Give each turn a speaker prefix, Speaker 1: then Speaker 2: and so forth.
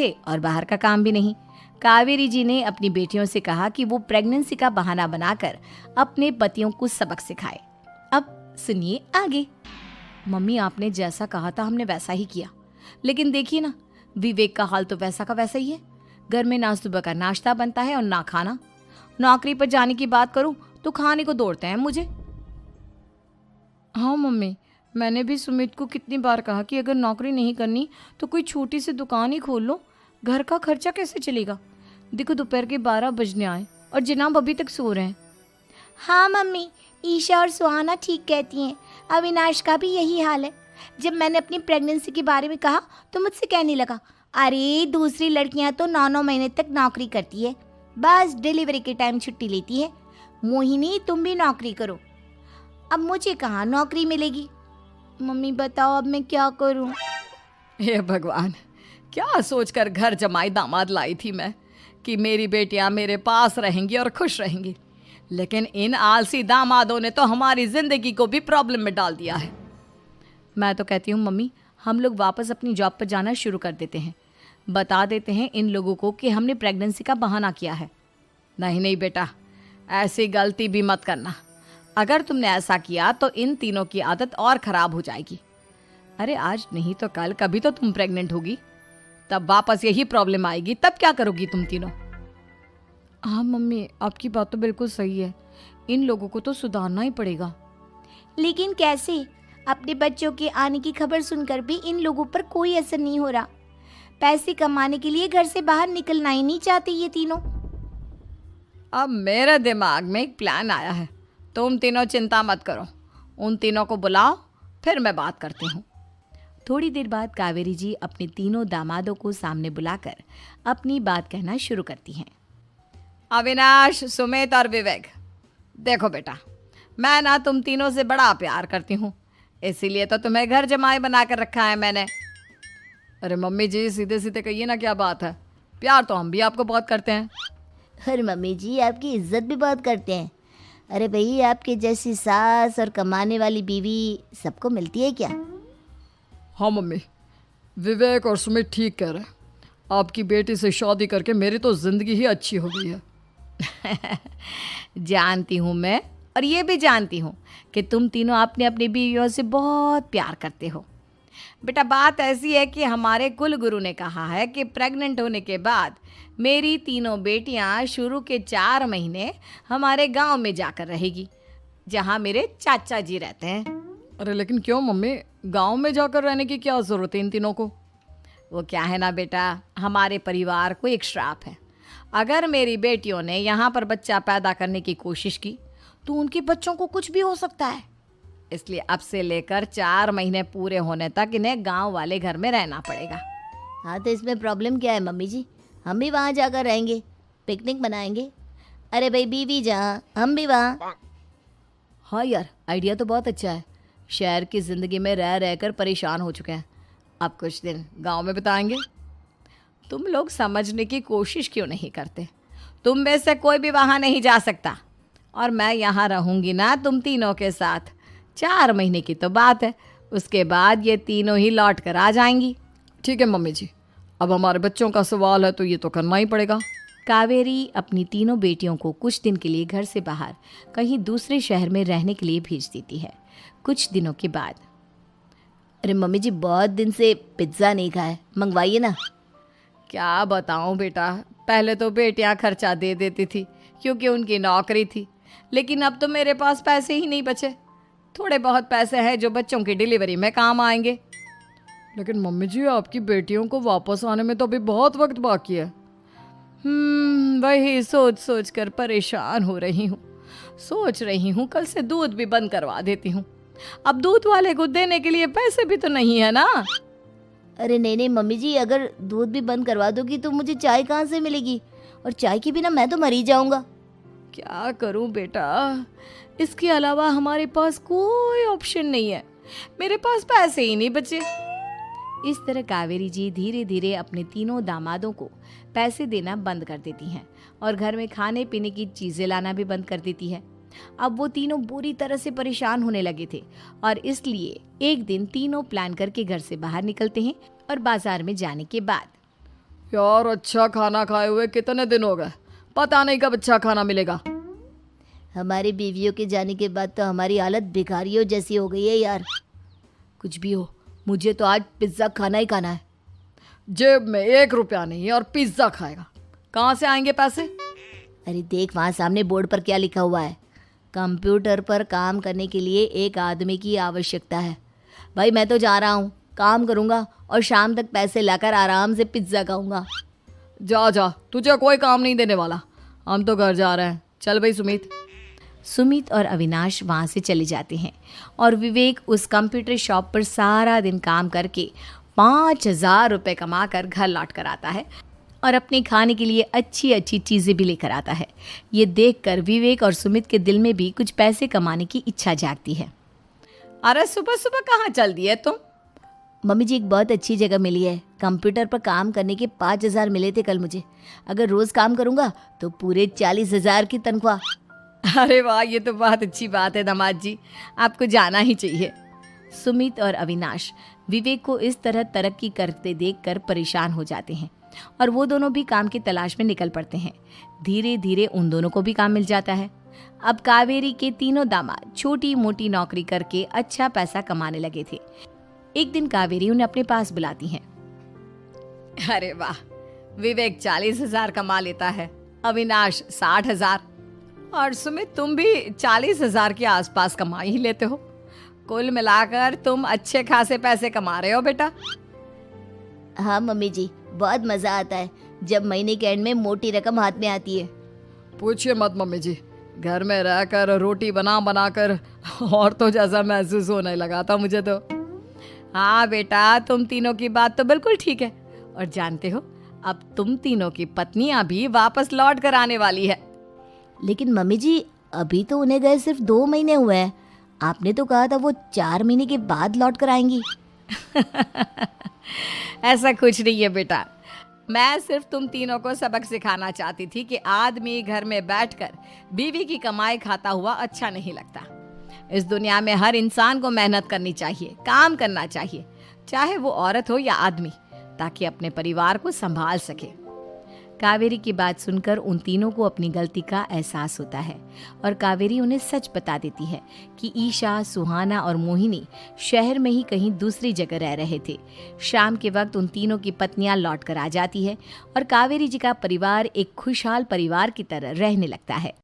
Speaker 1: थे और बाहर का काम भी नहीं। कावेरी जी ने अपनी बेटियों से कहा कि वो प्रेगनेंसी का बहाना बनाकर अपने पतियों को सबक सिखाए। अब सुनिए आगे। मम्मी, आपने जैसा कहा था हमने वैसा ही किया, लेकिन देखिए ना, विवेक का हाल तो वैसा का वैसा ही है। घर में ना सुबह का नाश्ता बनता है और ना खाना। नौकरी पर जाने की बात करूं तो खाने को दौड़ते हैं मुझे। हाँ मम्मी, मैंने भी सुमित को कितनी बार कहा कि अगर नौकरी नहीं करनी तो कोई छोटी सी दुकान ही खोल लो, घर का खर्चा कैसे चलेगा। देखो दोपहर के 12 बजने आए और जनाब अभी तक सो रहे हैं।
Speaker 2: हाँ मम्मी, ईशा और सुहाना ठीक कहती हैं। अविनाश का भी यही हाल है। जब मैंने अपनी प्रेगनेंसी के बारे में कहा तो मुझसे कहने लगा, अरे दूसरी लड़कियां तो 9-9 महीने तक नौकरी करती है, बस डिलीवरी के टाइम छुट्टी लेती है। मोहिनी, तुम भी नौकरी करो। अब मुझे कहाँ नौकरी मिलेगी। मम्मी बताओ अब मैं क्या करूँ।
Speaker 1: हे भगवान, क्या सोचकर घर जमाई दामाद लाई थी मैं कि मेरी बेटियां मेरे पास रहेंगी और खुश रहेंगी, लेकिन इन आलसी दामादों ने तो हमारी जिंदगी को भी प्रॉब्लम में डाल दिया है। मैं तो कहती हूँ मम्मी, हम लोग वापस अपनी जॉब पर जाना शुरू कर देते हैं। बता देते हैं इन लोगों को कि हमने प्रेगनेंसी का बहाना किया है। नहीं नहीं बेटा, ऐसी गलती भी मत करना। अगर तुमने ऐसा किया तो इन तीनों की आदत और ख़राब हो जाएगी। अरे आज नहीं तो कल कभी तो तुम प्रेग्नेंट होगी, तब वापस यही प्रॉब्लम आएगी। तब क्या करोगी तुम तीनों। हाँ मम्मी, आपकी बात तो बिल्कुल सही है। इन लोगों को तो सुधारना ही पड़ेगा।
Speaker 2: लेकिन कैसे? अपने बच्चों के आने की खबर सुनकर भी इन लोगों पर कोई असर नहीं हो रहा। पैसे कमाने के लिए घर से बाहर निकलना ही नहीं चाहते ये तीनों।
Speaker 1: अब मेरे दिमाग में एक प्लान आया है। तुम तीनों चिंता मत करो, उन तीनों को बुलाओ, फिर मैं बात करती हूँ। थोड़ी देर बाद कावेरी जी अपने तीनों दामादों को सामने बुलाकर अपनी बात कहना शुरू करती हैं। अविनाश, सुमित और विवेक, देखो बेटा, मैं ना तुम तीनों से बड़ा प्यार करती हूँ, इसीलिए तो तुम्हें घर जमाई बना कर रखा है मैंने। अरे मम्मी जी, सीधे सीधे कहिए ना, क्या बात है। प्यार तो हम भी आपको बहुत करते हैं।
Speaker 2: अरे मम्मी जी, आपकी इज्जत भी बहुत करते हैं। अरे भाई, आपके जैसी सास और कमाने वाली बीवी सबको मिलती है क्या?
Speaker 1: हाँ मम्मी, विवेक और सुमित ठीक कह रहे हैं। आपकी बेटी से शादी करके मेरी तो ज़िंदगी ही अच्छी हो गई है। जानती हूँ मैं, और ये भी जानती हूँ कि तुम तीनों अपने अपनी बीवियों से बहुत प्यार करते हो। बेटा, बात ऐसी है कि हमारे कुल गुरु ने कहा है कि प्रेग्नेंट होने के बाद मेरी तीनों बेटियां शुरू के 4 महीने हमारे गांव में जाकर रहेगी, जहां मेरे चाचा जी रहते हैं। अरे लेकिन क्यों मम्मी, गांव में जाकर रहने की क्या ज़रूरत है इन तीनों को। वो क्या है ना बेटा, हमारे परिवार को एक श्राप है। अगर मेरी बेटियों ने यहाँ पर बच्चा पैदा करने की कोशिश की तो उनके बच्चों को कुछ भी हो सकता है। इसलिए अब से लेकर 4 महीने पूरे होने तक इन्हें गांव वाले घर में रहना पड़ेगा।
Speaker 2: हाँ तो इसमें प्रॉब्लम क्या है मम्मी जी? हम भी वहाँ जाकर रहेंगे, पिकनिक मनाएंगे। अरे भाई, बीवी जहाँ हम भी वहाँ।
Speaker 1: हाँ यार, आइडिया तो बहुत अच्छा है। शहर की ज़िंदगी में रह रहकर परेशान हो चुके हैं, अब कुछ दिन गांव में बिताएंगे। तुम लोग समझने की कोशिश क्यों नहीं करते। तुम में से कोई भी वहाँ नहीं जा सकता, और मैं यहाँ रहूँगी ना तुम तीनों के साथ। 4 महीने की तो बात है, उसके बाद ये तीनों ही लौट कर आ जाएंगी। ठीक है मम्मी जी, अब हमारे बच्चों का सवाल है तो ये तो करना ही पड़ेगा। कावेरी अपनी तीनों बेटियों को कुछ दिन के लिए घर से बाहर कहीं दूसरे शहर में रहने के लिए भेज देती है। कुछ दिनों के बाद,
Speaker 2: अरे मम्मी जी, बहुत दिन से पिज्ज़ा नहीं खाया, मंगवाइए ना।
Speaker 1: क्या बताऊं बेटा, पहले तो बेटियां खर्चा दे देती थी क्योंकि उनकी नौकरी थी, लेकिन अब तो मेरे पास पैसे ही नहीं बचे। थोड़े बहुत पैसे हैं जो बच्चों की डिलीवरी में काम आएंगे। लेकिन मम्मी जी, आपकी बेटियों को वापस आने में तो अभी बहुत वक्त बाकी है। वही सोच सोच कर परेशान हो रही हूँ। सोच रही हूँ कल से दूध भी बंद करवा देती हूँ। अब दूध वाले को देने के लिए पैसे भी तो नहीं है ना।
Speaker 2: अरे नहीं नहीं मम्मी जी, अगर दूध भी बंद करवा दोगी तो मुझे चाय कहाँ से मिलेगी? और चाय के बिना मैं तो मर ही जाऊंगा।
Speaker 1: क्या करूं बेटा, इसके अलावा हमारे पास कोई ऑप्शन नहीं है। मेरे पास पैसे ही नहीं बचे। इस तरह कावेरी जी धीरे धीरे अपने तीनों दामादों को पैसे देना बंद कर देती हैं और घर में खाने पीने की चीज़ें लाना भी बंद कर देती है। अब वो तीनों बुरी तरह से परेशान होने लगे थे और इसलिए एक दिन तीनों प्लान करके घर से बाहर निकलते हैं और बाजार में जाने के बाद, यार अच्छा खाना खाए हुए कितने दिन हो गए, पता नहीं कब अच्छा खाना मिलेगा।
Speaker 2: हमारी बीवियों के जाने के बाद तो हमारी हालत भिखारियों जैसी हो गई है यार। कुछ भी हो, मुझे तो आज पिज्ज़ा खाना ही खाना है।
Speaker 1: जेब में 1 रुपया नहीं है और पिज्ज़ा खाएगा, कहाँ से आएंगे पैसे?
Speaker 2: अरे देख वहाँ सामने बोर्ड पर क्या लिखा हुआ है, कंप्यूटर पर काम करने के लिए एक आदमी की आवश्यकता है। भाई मैं तो जा रहा हूँ, काम करूँगा और शाम तक पैसे लाकर आराम से पिज्ज़ा खाऊंगा।
Speaker 1: जा जा, तुझे कोई काम नहीं देने वाला, हम तो घर जा रहे हैं। चल भाई सुमित।
Speaker 2: सुमित और अविनाश वहाँ से चले जाते हैं और विवेक उस कंप्यूटर शॉप पर सारा दिन काम करके 5,000 रुपये कमा कर घर लौट कर आता है और अपने खाने के लिए अच्छी अच्छी चीज़ें भी लेकर आता है। ये देखकर विवेक और सुमित के दिल में भी कुछ पैसे कमाने की इच्छा जागती है।
Speaker 1: अरे सुबह सुबह कहाँ चल दिए तुम?
Speaker 2: मम्मी जी एक बहुत अच्छी जगह मिली है, कंप्यूटर पर काम करने के 5,000 मिले थे कल मुझे। अगर रोज़ काम करूँगा तो पूरे 40,000 की तनख्वाह।
Speaker 1: अरे वाह, ये तो बहुत अच्छी बात है दामाद जी, आपको जाना ही चाहिए।
Speaker 2: सुमित और अविनाश विवेक को इस तरह तरक्की करते देखकर परेशान हो जाते हैं और वो दोनों भी काम की तलाश में निकल पड़ते हैं। धीरे धीरे उन दोनों को भी काम मिल जाता है। अब कावेरी के तीनों दामाद छोटी मोटी नौकरी करके अच्छा पैसा कमाने लगे थे। एक दिन कावेरी उन्हें अपने पास बुलाती हैं।
Speaker 1: अरे वाह, विवेक 40,000 कमा लेता है, अविनाश 60,000 और सुमित तुम भी 40,000 के आसपास कमा ही लेते हो। कुल मिलाकर तुम अच्छे खासे पैसे कमा रहे हो बेटा।
Speaker 2: हाँ मम्मी जी, बहुत मज़ा आता है जब महीने के एंड में मोटी रकम हाथ में आती है।
Speaker 1: पूछिए मत मम्मी जी, घर में रहकर रोटी बना बना कर और तो जैसा महसूस होने लगा था मुझे तो। हाँ बेटा, तुम तीनों की बात तो बिल्कुल ठीक है। और जानते हो, अब तुम तीनों की पत्नियां भी वापस लौट कर आने वाली है।
Speaker 2: लेकिन मम्मी जी अभी तो उन्हें गए सिर्फ 2 महीने हुए हैं, आपने तो कहा था वो 4 महीने के बाद लौट कर आएंगी।
Speaker 1: ऐसा कुछ नहीं है बेटा, मैं सिर्फ तुम तीनों को सबक सिखाना चाहती थी कि आदमी घर में बैठकर बीवी की कमाई खाता हुआ अच्छा नहीं लगता। इस दुनिया में हर इंसान को मेहनत करनी चाहिए, काम करना चाहिए, चाहे वो औरत हो या आदमी, ताकि अपने परिवार को संभाल सके। कावेरी की बात सुनकर उन तीनों को अपनी गलती का एहसास होता है और कावेरी उन्हें सच बता देती है कि ईशा, सुहाना और मोहिनी शहर में ही कहीं दूसरी जगह रह रहे थे। शाम के वक्त उन तीनों की पत्नियां लौट कर आ जाती है और कावेरी जी का परिवार एक खुशहाल परिवार की तरह रहने लगता है।